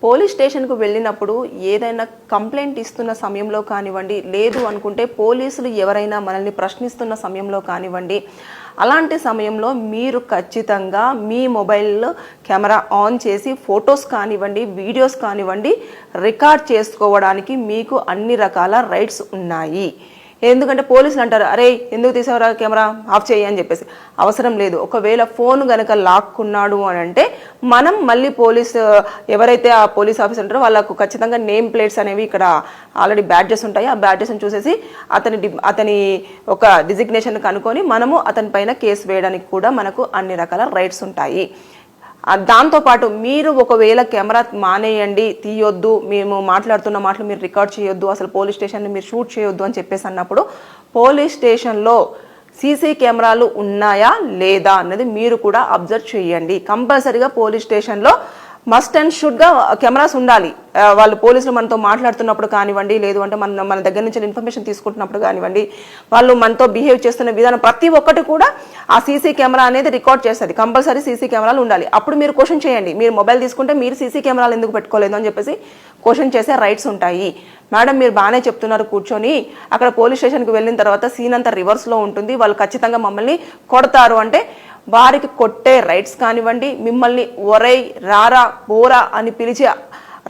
Police స్టేషన్కు వెళ్ళినప్పుడు ఏదైనా కంప్లైంట్ ఇస్తున్న సమయంలో కానివ్వండి, లేదు అనుకుంటే పోలీసులు ఎవరైనా మనల్ని ప్రశ్నిస్తున్న సమయంలో కానివ్వండి, అలాంటి సమయంలో మీరు ఖచ్చితంగా మీ మొబైల్లో కెమెరా ఆన్ చేసి ఫొటోస్ కానివ్వండి, వీడియోస్ కానివ్వండి రికార్డ్ చేసుకోవడానికి మీకు అన్ని రకాల రైట్స్ ఉన్నాయి. ఎందుకంటే పోలీసులు అంటారు, అరే ఎందుకు తీసేవరా కెమెరా ఆఫ్ చేయి అని చెప్పేసి. అవసరం లేదు. ఒకవేళ ఫోన్ కనుక లాక్కున్నాడు అని అంటే మనం మళ్ళీ ఎవరైతే ఆ పోలీస్ ఆఫీసర్ ఉంటారో వాళ్ళకు ఖచ్చితంగా నేమ్ ప్లేట్స్ అనేవి ఇక్కడ ఆల్రెడీ బ్యాడ్జెస్ ఉంటాయి. ఆ బ్యాడ్జెస్ని చూసేసి అతని ఒక డిజిగ్నేషన్ కనుక్కొని మనము అతని పైన కేసు వేయడానికి కూడా మనకు అన్ని రకాల రైట్స్ ఉంటాయి. దాంతోపాటు మీరు ఒకవేళ కెమెరా మానేయండి, తీయొద్దు, మేము మాట్లాడుతున్న మాటలు మీరు రికార్డ్ చేయొద్దు, అసలు పోలీస్ స్టేషన్ని మీరు షూట్ చేయొద్దు అని చెప్పేసి అన్నప్పుడు పోలీస్ స్టేషన్లో సీసీ కెమెరాలు ఉన్నాయా లేదా అన్నది మీరు కూడా అబ్జర్వ్ చేయండి. కంపల్సరీగా పోలీస్ స్టేషన్లో మస్ట్ అండ్ షుడ్గా కెమెరాస్ ఉండాలి. వాళ్ళు పోలీసులు మనతో మాట్లాడుతున్నప్పుడు కానివ్వండి, లేదు అంటే మన దగ్గర నుంచి ఇన్ఫర్మేషన్ తీసుకుంటున్నప్పుడు కానివ్వండి, వాళ్ళు మనతో బిహేవ్ చేస్తున్న విధానం ప్రతి ఒక్కటి కూడా ఆ సీసీ కెమెరా అనేది రికార్డ్ చేస్తుంది. కంపల్సరీ సీసీ కెమెరాలు ఉండాలి. అప్పుడు మీరు క్వశ్చన్ చేయండి, మీరు మొబైల్ తీసుకుంటే మీరు సీసీ కెమెరాలు ఎందుకు పెట్టుకోలేదు అని చెప్పేసి క్వశ్చన్ చేసే రైట్స్ ఉంటాయి. మేడం మీరు బాగానే చెప్తున్నారు కూర్చొని, అక్కడ పోలీస్ స్టేషన్కి వెళ్ళిన తర్వాత సీన్ అంతా రివర్స్లో ఉంటుంది, వాళ్ళు ఖచ్చితంగా మమ్మల్ని కొడతారు అంటే వారికి కొట్టే రైట్స్ కానివ్వండి, మిమ్మల్ని ఒరై రారా పోరా అని పిలిచే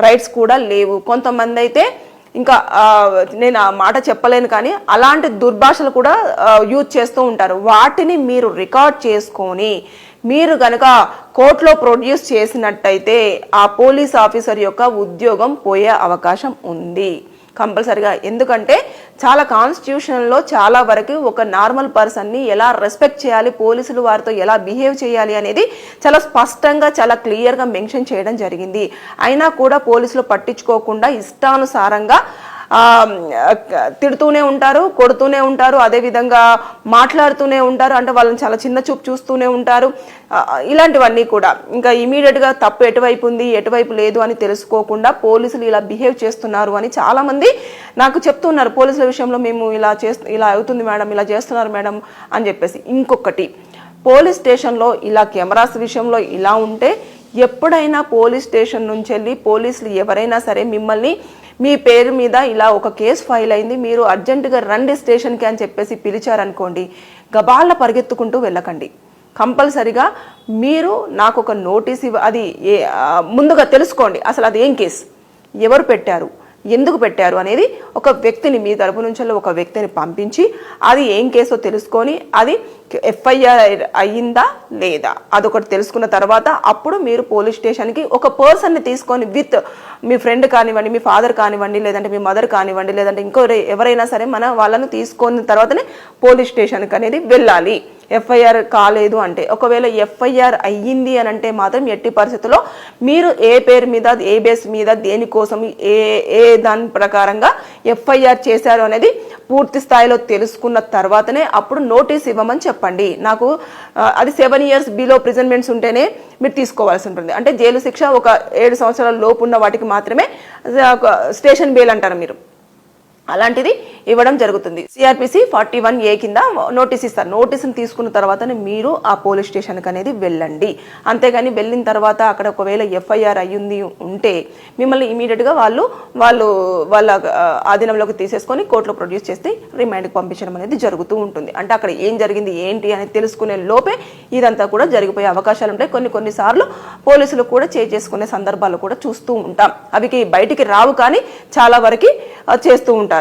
రైట్స్ కూడా లేవు. కొంతమంది అయితే ఇంకా నేను ఆ మాట చెప్పలేను కానీ అలాంటి దుర్భాషలు కూడా యూజ్ చేస్తూ ఉంటారు. వాటిని మీరు రికార్డ్ చేసుకొని మీరు కనుక కోర్టులో ప్రొడ్యూస్ చేసినట్టయితే ఆ పోలీస్ ఆఫీసర్ యొక్క ఉద్యోగం పోయే అవకాశం ఉంది కంపల్సరిగా. ఎందుకంటే చాలా కాన్స్టిట్యూషన్లో చాలా వరకు ఒక నార్మల్ పర్సన్ని ఎలా రెస్పెక్ట్ చేయాలి, పోలీసులు వారితో ఎలా బిహేవ్ చేయాలి అనేది చాలా స్పష్టంగా చాలా క్లియర్గా మెన్షన్ చేయడం జరిగింది. అయినా కూడా పోలీసులు పట్టించుకోకుండా ఇష్టానుసారంగా తిడుతూనే ఉంటారు, కొడుతూనే ఉంటారు, అదేవిధంగా మాట్లాడుతూనే ఉంటారు, అంటే వాళ్ళని చాలా చిన్న చూపు చూస్తూనే ఉంటారు. ఇలాంటివన్నీ కూడా ఇంకా ఇమీడియట్గా తప్పు ఎటువైపు ఉంది ఎటువైపు లేదు అని తెలుసుకోకుండా పోలీసులు ఇలా బిహేవ్ చేస్తున్నారు అని చాలామంది నాకు చెప్తున్నారు. పోలీసుల విషయంలో మేము ఇలా అవుతుంది మేడం, ఇలా చేస్తున్నారు మేడం అని చెప్పేసి. ఇంకొకటి, పోలీస్ స్టేషన్లో ఇలా కెమెరాస్ విషయంలో ఇలా ఉంటే ఎప్పుడైనా పోలీస్ స్టేషన్ నుంచి వెళ్ళి పోలీసులు ఎవరైనా సరే మిమ్మల్ని మీ పేరు మీద ఇలా ఒక కేసు ఫైల్ అయింది, మీరు అర్జెంటుగా రండి స్టేషన్కి అని చెప్పేసి పిలిచారనుకోండి, గబాళ్ళ పరిగెత్తుకుంటూ వెళ్ళకండి. కంపల్సరిగా మీరు నాకు ఒక నోటీస్ అది ముందుగా తెలుసుకోండి. అసలు అది ఏం కేసు, ఎవరు పెట్టారు, ఎందుకు పెట్టారు అనేది ఒక వ్యక్తిని మీ తరపు నుంచి ఒక వ్యక్తిని పంపించి అది ఏం కేసో తెలుసుకొని అది ఎఫ్ఐఆర్ అయ్యిందా లేదా అదొకటి తెలుసుకున్న తర్వాత అప్పుడు మీరు పోలీస్ స్టేషన్కి ఒక పర్సన్ని తీసుకొని విత్ మీ ఫ్రెండ్ కానివ్వండి, మీ ఫాదర్ కానివ్వండి, లేదంటే మీ మదర్ కానివ్వండి, లేదంటే ఇంకో ఎవరైనా సరే వాళ్ళను తీసుకున్న తర్వాతనే పోలీస్ స్టేషన్కి అనేది వెళ్ళాలి. ఎఫ్ఐఆర్ కాలేదు అంటే, ఒకవేళ ఎఫ్ఐఆర్ అయ్యింది అని అంటే మాత్రం ఎట్టి పరిస్థితుల్లో మీరు ఏ పేరు మీద, ఏ బేస్ మీద, దేనికోసం, ఏ దాని ప్రకారంగా ఎఫ్ఐఆర్ చేశారు అనేది పూర్తి స్థాయిలో తెలుసుకున్న తర్వాతనే అప్పుడు నోటీస్ ఇవ్వమని చెప్పండి. నాకు అది 7 years బిలో ప్రిజన్మెంట్స్ ఉంటేనే మీరు తీసుకోవాల్సి ఉంటుంది. అంటే జైలు శిక్ష ఒక 7 సంవత్సరాల లోపు ఉన్న వాటికి మాత్రమే స్టేషన్ బెయిల్ అంటారు మీరు, అలాంటిది ఇవ్వడం జరుగుతుంది. సిఆర్పిసి 41A కింద నోటీస్ ఇస్తారు. నోటీసుని తీసుకున్న తర్వాతనే మీరు ఆ పోలీస్ స్టేషన్కి అనేది వెళ్ళండి. అంతేగాని వెళ్ళిన తర్వాత అక్కడ ఒకవేళ ఎఫ్ఐఆర్ అయ్యింది ఉంటే మిమ్మల్ని ఇమీడియట్గా వాళ్ళ ఆధీనంలోకి తీసేసుకొని కోర్టులో ప్రొడ్యూస్ చేస్తే రిమాండ్కి పంపించడం అనేది జరుగుతూ ఉంటుంది. అంటే అక్కడ ఏం జరిగింది ఏంటి అనేది తెలుసుకునే లోపే ఇదంతా కూడా జరిగిపోయే అవకాశాలు ఉంటాయి. కొన్నిసార్లు పోలీసులు కూడా చేసుకునే సందర్భాలు కూడా చూస్తూ ఉంటాం. అవి బయటికి రావు కానీ చాలా వరకు చేస్తూ ఉంటారు.